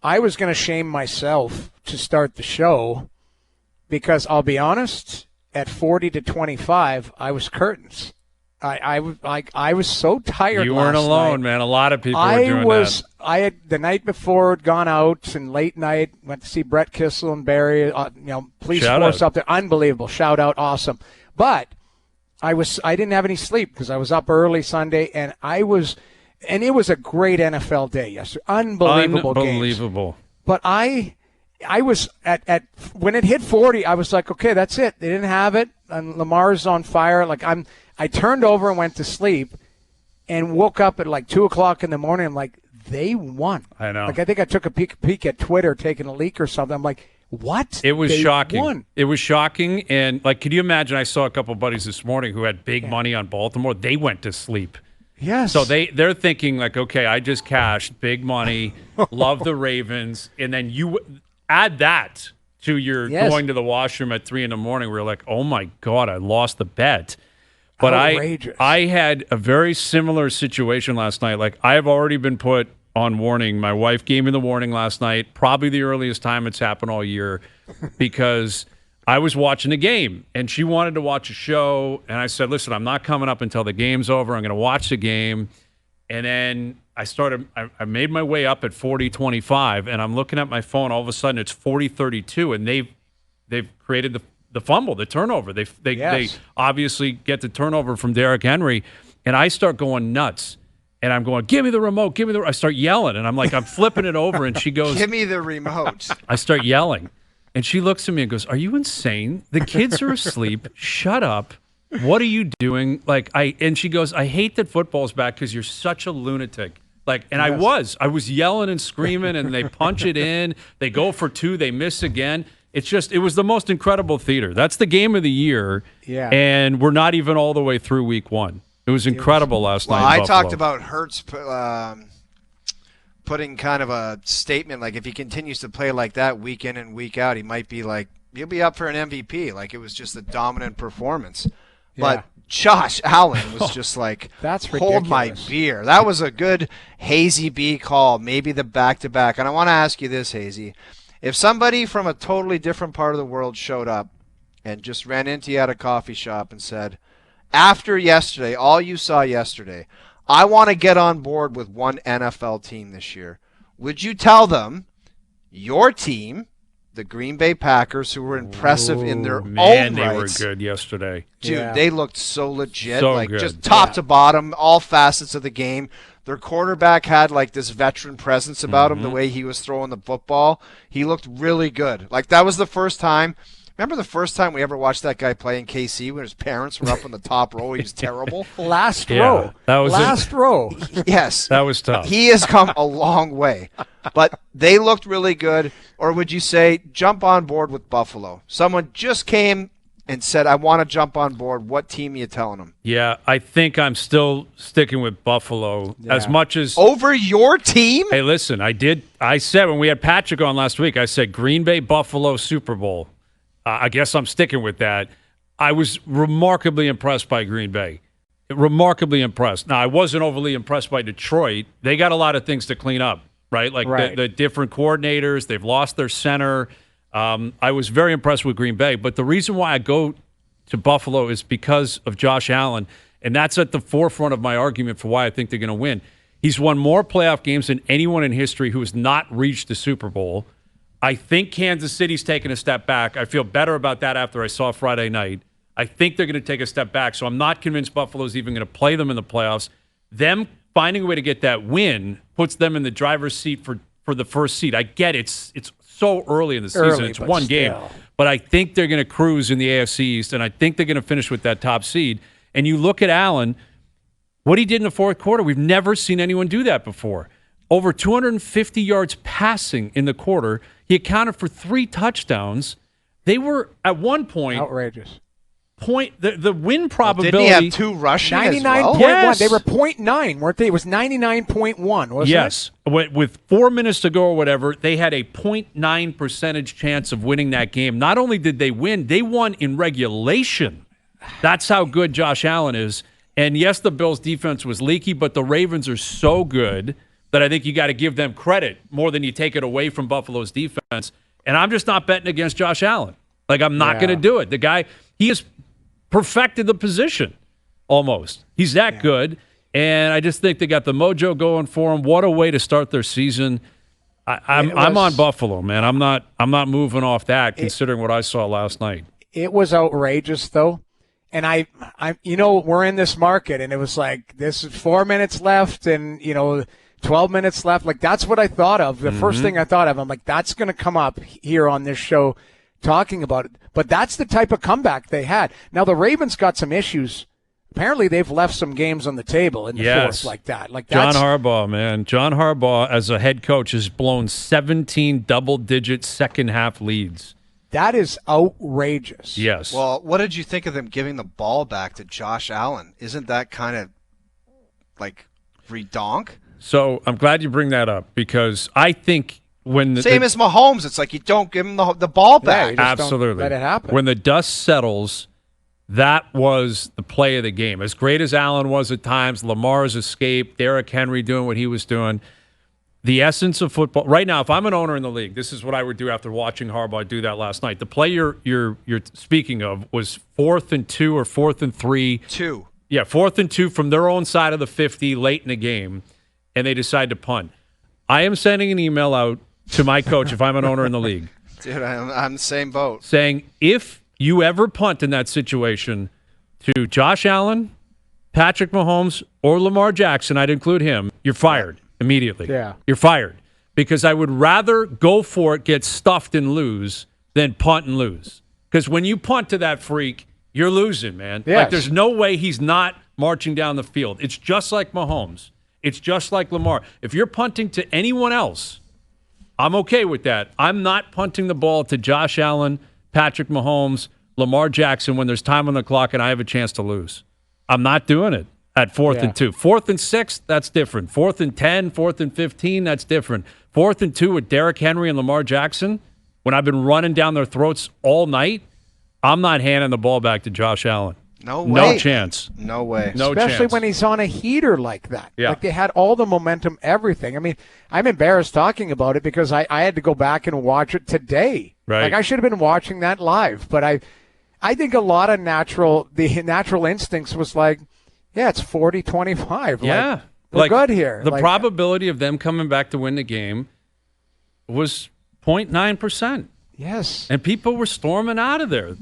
I was going to shame myself to start the show because I'll be honest, at 40-25, I was curtains. I was so tired. You weren't last alone, night. man. A lot of people were doing that. I had the night before had gone out and late night went to see Brett Kissel and Barry. Police force up there, unbelievable. Shout out, awesome. But I didn't have any sleep because I was up early Sunday, and it was a great NFL day yesterday. Unbelievable. Games. But I was at when it hit 40, I was like, okay, that's it. They didn't have it, and Lamar's on fire. I turned over and went to sleep, and woke up at 2:00 in the morning. I'm like, they won. I know. I think I took a peek at Twitter, taking a leak or something. I'm like, what? It was shocking. Won. It was shocking, and could you imagine? I saw a couple of buddies this morning who had big money on Baltimore. They went to sleep. Yes. So they're thinking okay, I just cashed big money, love the Ravens, and then you add that to your going to the washroom at 3 a.m. We're like, oh my God, I lost the bet. But outrageous. I had a very similar situation last night. I have already been put on warning. My wife gave me the warning last night, probably the earliest time it's happened all year, because I was watching the game, and she wanted to watch a show, and I said, listen, I'm not coming up until the game's over. I'm going to watch the game. And then I made my way up at 40-25, and I'm looking at my phone. All of a sudden, it's 40-32, and they've created the fumble, the turnover. They obviously get the turnover from Derrick Henry, and I start going nuts. And I'm going, give me the remote, give me the. I start yelling, and I'm flipping it over, and she goes, give me the remote. I start yelling, and she looks at me and goes, are you insane? The kids are asleep. Shut up. What are you doing? And she goes, I hate that football's back because you're such a lunatic. And I was yelling and screaming, and they punch it in. They go for 2. They miss again. It was the most incredible theater. That's the game of the year. Yeah. And we're not even all the way through week 1. It was incredible last night. I talked about Hurts putting kind of a statement, if he continues to play like that week in and week out, he might be he'll be up for an MVP. It was just a dominant performance. Yeah. But Josh Allen was just that's hold my beer. That was a good Hazy B call, maybe the back-to-back. And I want to ask you this, Hazy. If somebody from a totally different part of the world showed up and just ran into you at a coffee shop and said, after yesterday, all you saw yesterday, I want to get on board with one NFL team this year, would you tell them your team, the Green Bay Packers, who were impressive in their own rights? They were good yesterday. Dude, they looked so legit, so good. Just top to bottom, all facets of the game. Their quarterback had this veteran presence about him, the way he was throwing the football. He looked really good. That was the first time. Remember the first time we ever watched that guy play in KC when his parents were up on the top row? He was terrible. Last row. That was last row. Yes. That was tough. He has come a long way. But they looked really good. Or would you say jump on board with Buffalo? Someone just came and said, I want to jump on board. What team are you telling them? Yeah, I think I'm still sticking with Buffalo as much as... Over your team? Hey, listen, I said when we had Patrick on last week, I said Green Bay, Buffalo, Super Bowl. I guess I'm sticking with that. I was remarkably impressed by Green Bay. Remarkably impressed. Now, I wasn't overly impressed by Detroit. They got a lot of things to clean up, right? The different coordinators. They've lost their center. I was very impressed with Green Bay. But the reason why I go to Buffalo is because of Josh Allen, and that's at the forefront of my argument for why I think they're going to win. He's won more playoff games than anyone in history who has not reached the Super Bowl. I think Kansas City's taken a step back. I feel better about that after I saw Friday night. I think they're going to take a step back, so I'm not convinced Buffalo's even going to play them in the playoffs. Them finding a way to get that win puts them in the driver's seat for the first seed. I get it's so early in the season. It's one game. But I think they're going to cruise in the AFC East, and I think they're going to finish with that top seed. And you look at Allen, what he did in the fourth quarter, we've never seen anyone do that before. Over 250 yards passing in the quarter. He accounted for 3 touchdowns. They were, at one point... Outrageous. The win probability... Didn't he have 2 rushing 99.1. Yes. They were 0.9, weren't they? It was 99.1, wasn't it? Yes. With 4 minutes to go or whatever, they had a 0.9 percentage chance of winning that game. Not only did they win, they won in regulation. That's how good Josh Allen is. And yes, the Bills' defense was leaky, but the Ravens are so good that I think you got to give them credit more than you take it away from Buffalo's defense. And I'm just not betting against Josh Allen. Like, I'm not going to do it. The guy, he has perfected the position almost. He's that good. And I just think they got the mojo going for him. What a way to start their season. I'm on Buffalo, man. I'm not moving off that, considering what I saw last night. It was outrageous, though. And I we're in this market, and it was like, this is 4 minutes left, and 12 minutes left. Like, that's what I thought of. The first thing I thought of, I'm like, that's going to come up here on this show talking about it. But that's the type of comeback they had. Now, the Ravens got some issues. Apparently, they've left some games on the table in the fourth like that. Like, John Harbaugh, man. John Harbaugh, as a head coach, has blown 17 double-digit second-half leads. That is outrageous. Yes. Well, what did you think of them giving the ball back to Josh Allen? Isn't that kind of like redonk? So I'm glad you bring that up, because I think when same as Mahomes, it's like you don't give him the ball back. Yeah, absolutely. Don't let it happen. When the dust settles, that was the play of the game. As great as Allen was at times, Lamar's escape, Derrick Henry doing what he was doing. The essence of football right now, if I'm an owner in the league, this is what I would do after watching Harbaugh do that last night. The play you're speaking of was 4th and 2 or 4th and 3. 2. Yeah, 4th and 2 from their own side of the 50 late in the game, and they decide to punt. I am sending an email out to my coach if I'm an owner in the league. Dude, I'm the same boat. Saying, if you ever punt in that situation to Josh Allen, Patrick Mahomes, or Lamar Jackson, I'd include him, you're fired immediately. Yeah. You're fired. Because I would rather go for it, get stuffed, and lose than punt and lose. Because when you punt to that freak, you're losing, man. Yes. Like, there's no way he's not marching down the field. It's just like Mahomes. It's just like Lamar. If you're punting to anyone else, I'm okay with that. I'm not punting the ball to Josh Allen, Patrick Mahomes, Lamar Jackson when there's time on the clock and I have a chance to lose. I'm not doing it at 4th and 2. 4th and 6, that's different. 4th and 10, 4th and 15, that's different. 4th and 2 with Derrick Henry and Lamar Jackson, when I've been running down their throats all night, I'm not handing the ball back to Josh Allen. No way. No chance. No way. No Especially chance. when he's on a heater like that. Yeah. Like, they had all the momentum, everything. I mean, I'm embarrassed talking about it because I had to go back and watch it today. Right. Like, I should have been watching that live. But I think a lot of the natural instincts was like, yeah, it's 40-25. Yeah. We're good here. The probability of them coming back to win the game was 0.9%. Yes. And people were storming out of there.